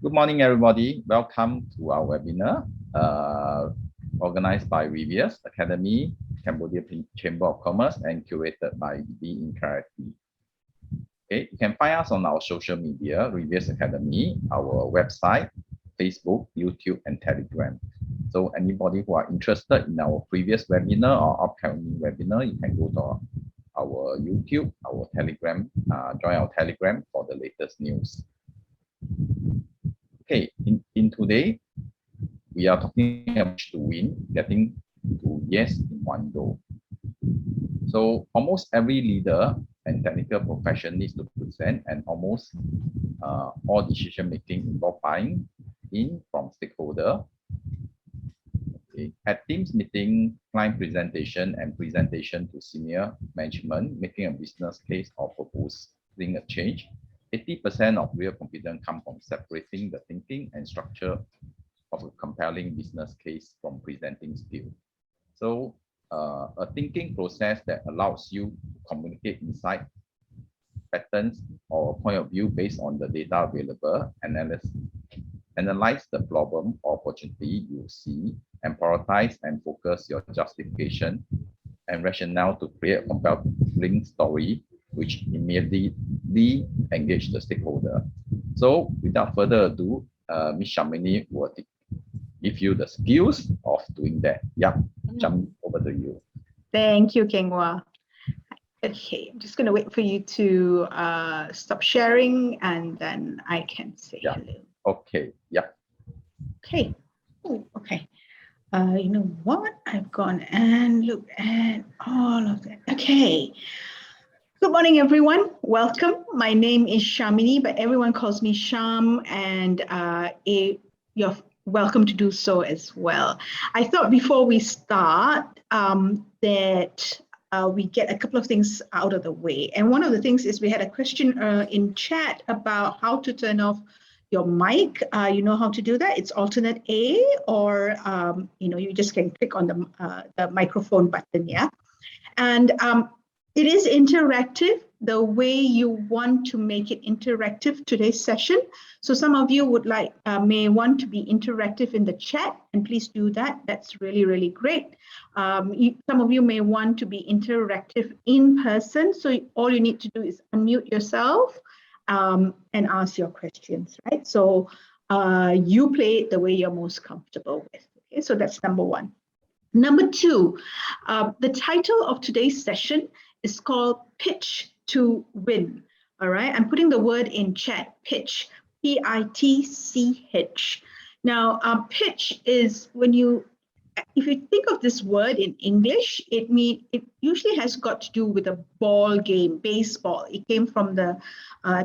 Good morning, everybody. Welcome to our webinar organized by Reveres Academy, Cambodia Chamber of Commerce, and curated by Be Interactive. Okay, you can find us on our social media, Reveres Academy, our website, Facebook, YouTube, and Telegram. So anybody who are interested in our previous webinar or upcoming webinar, you can go to our YouTube, our Telegram, join our Telegram for the latest news. Okay, in today, we are talking about to win, getting to yes in one go. So almost every leader and technical profession needs to present, and almost all decision making involve buying in from stakeholder. Okay. At Teams meeting, client presentation and presentation to senior management, making a business case or proposing a change. 80% of real confidence come from separating the thinking and structure of a compelling business case from presenting skill. So a thinking process that allows you to communicate insight, patterns, or point of view based on the data available, analyze the problem or opportunity you see, and prioritize and focus your justification and rationale to create a compelling story which immediately engage the stakeholder. So without further ado, Ms. Sharmini will give you the skills of doing that. Yeah, jump over to you. Thank you, Kengwa. Okay, I'm just going to wait for you to stop sharing, and then I can say hello. Okay, yeah. Okay, okay. You know what? I've gone and looked at all of that. Okay. Good morning, everyone. Welcome. My name is Sharmini, but everyone calls me Sham, and you're welcome to do so as well. I thought before we start that we get a couple of things out of the way. And one of the things is we had a question in chat about how to turn off your mic. You know how to do that? It's alternate A, or you just can click on the microphone button, yeah? And it is interactive the way you want to make it interactive today's session. So some of you would may want to be interactive in the chat, and please do that. That's really, really great. Some of you may want to be interactive in person. So all you need to do is unmute yourself and ask your questions, right? So you play it the way you're most comfortable with. Okay, so that's number one. Number two, the title of today's session is called Pitch to Win. All right, I'm putting the word in chat, pitch, P-I-T-C-H. Now, pitch is if you think of this word in English, it usually has got to do with a ball game, baseball. It came from the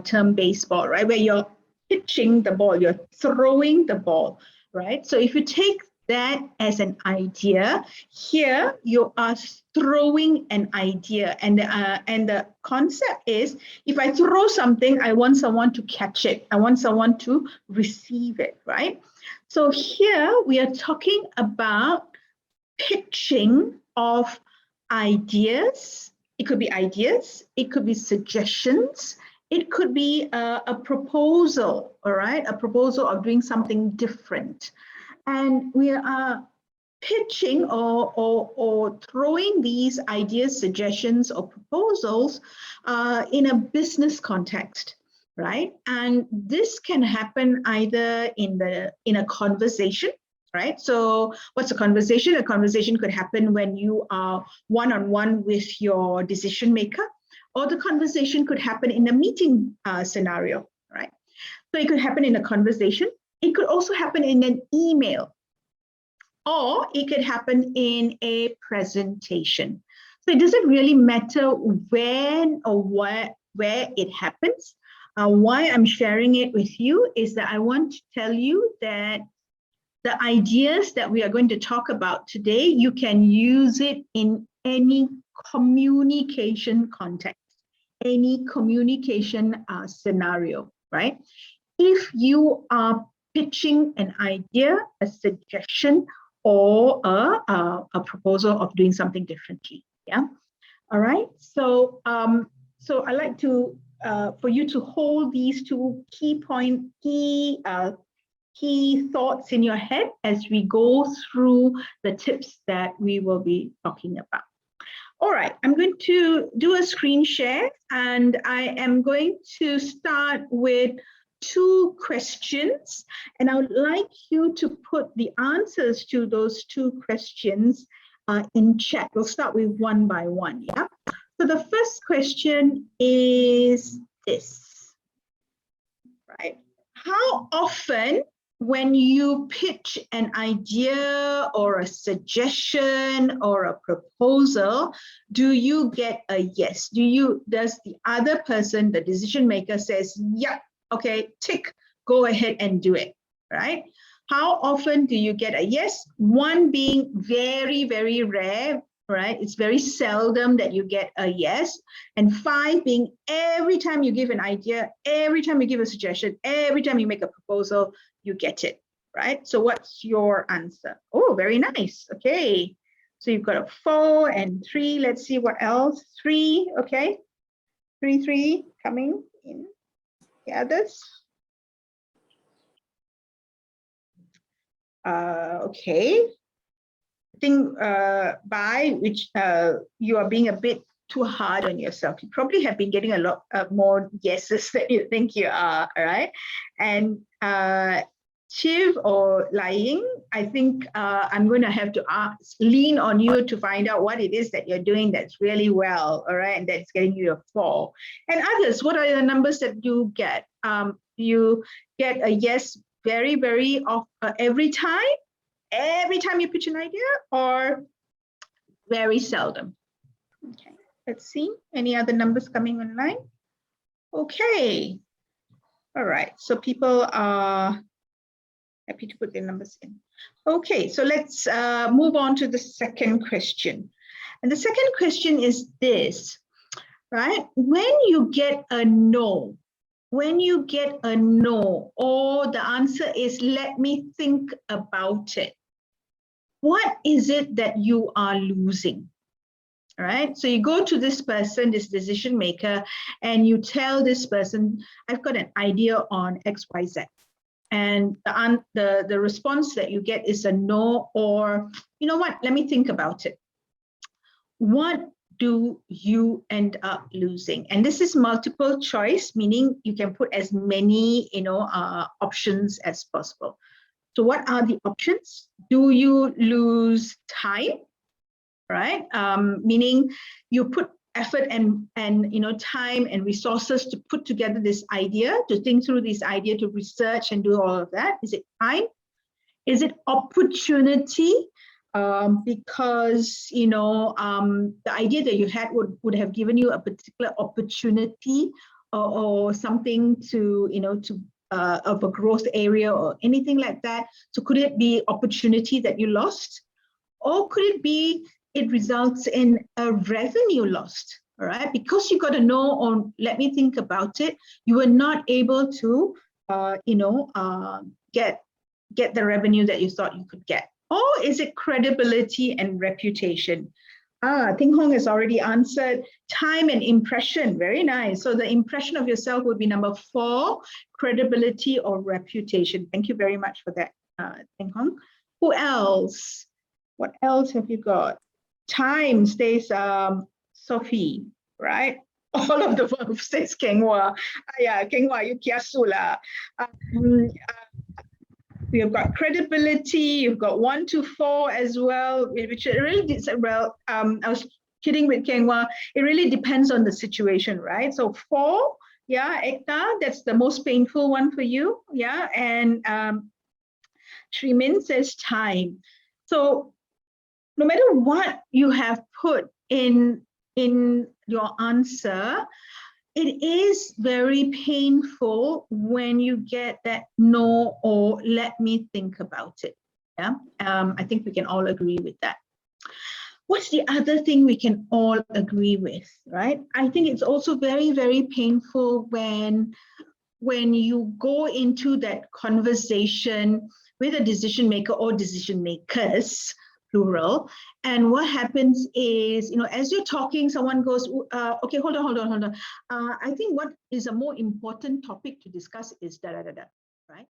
term baseball, right? Where you're pitching the ball, you're throwing the ball, right? So if you take that as an idea, here you are throwing an idea, and the concept is, if I throw something, I want someone to catch it. I want someone to receive it, right? So here we are talking about pitching of ideas. It could be ideas, it could be suggestions, it could be a proposal, all right? A proposal of doing something different. And we are pitching or throwing these ideas, suggestions, or proposals in a business context, right? And this can happen either in a conversation, right? So what's a conversation? A conversation could happen when you are one-on-one with your decision maker, or the conversation could happen in a meeting scenario, right? So it could happen in a conversation. It could also happen in an email, or it could happen in a presentation. So it doesn't really matter when or where it happens. Why I'm sharing it with you is that I want to tell you that the ideas that we are going to talk about today, you can use it in any communication context, any communication scenario, right? If you are pitching an idea, a suggestion, or a proposal of doing something differently, yeah? All right, so so I like to for you to hold these two key key thoughts in your head as we go through the tips that we will be talking about. All right, I'm going to do a screen share, and I am going to start with 2 questions, and I would like you to put the answers to those 2 questions in chat. We'll start with one by one, yeah? So the first question is this, right? How often when you pitch an idea or a suggestion or a proposal, do you get a yes? Does the other person, the decision maker, says, yeah, okay, tick, go ahead and do it, right? How often do you get a yes? 1 being very, very rare, right? It's very seldom that you get a yes. And 5 being every time you give an idea, every time you give a suggestion, every time you make a proposal, you get it, right? So what's your answer? Oh, very nice. Okay. So you've got a 4 and 3. Let's see what else. 3, okay. 3 coming in. The others. Okay. I think by which you are being a bit too hard on yourself. You probably have been getting a lot more yeses than you think you are, all right? And Shiv or lying, I think I'm going to have to lean on you to find out what it is that you're doing that's really well, all right, and that's getting you a 4. And others, what are the numbers that you get? You get a yes very, very every time you pitch an idea, or very seldom? Okay, let's see. Any other numbers coming online? Okay. All right, so people are happy to put their numbers in. Okay, so let's move on to the second question. And the second question is this, right? When you get a no, or the answer is, let me think about it, what is it that you are losing? All right, so you go to this person, this decision maker, and you tell this person, I've got an idea on XYZ. And the response that you get is a no, or, you know what, let me think about it. What do you end up losing? And this is multiple choice, meaning you can put as many, options as possible. So what are the options? Do you lose time, right? Meaning you put effort and time and resources to put together this idea, to think through this idea, to research and do all of that. Is it time? Is it opportunity? Because the idea that you had would have given you a particular opportunity or something of a growth area or anything like that. So could it be opportunity that you lost? Or could it be it results in a revenue lost, all right? Because you got a no on, let me think about it, you were not able to, get the revenue that you thought you could get. Or is it credibility and reputation? Ting Hong has already answered. Time and impression, very nice. So the impression of yourself would be number 4, credibility or reputation. Thank you very much for that, Ting Hong. Who else? What else have you got? Time stays Sophie, right? All of the above stays Kenghua. Yeah, Kenghua, you kiasu lah. You've got credibility, you've got 1 to 4 as well, which it really did well. I was kidding with Kenghua. It really depends on the situation, right? So 4, yeah, Ekta, that's the most painful one for you, yeah. And Shrimin says time. So no matter what you have put in your answer, it is very painful when you get that no or let me think about it. Yeah, I think we can all agree with that. What's the other thing we can all agree with, right? I think it's also very, very painful when you go into that conversation with a decision maker or decision makers, plural, and what happens is, as you're talking, someone goes, okay, hold on. I think what is a more important topic to discuss is da-da-da-da, right?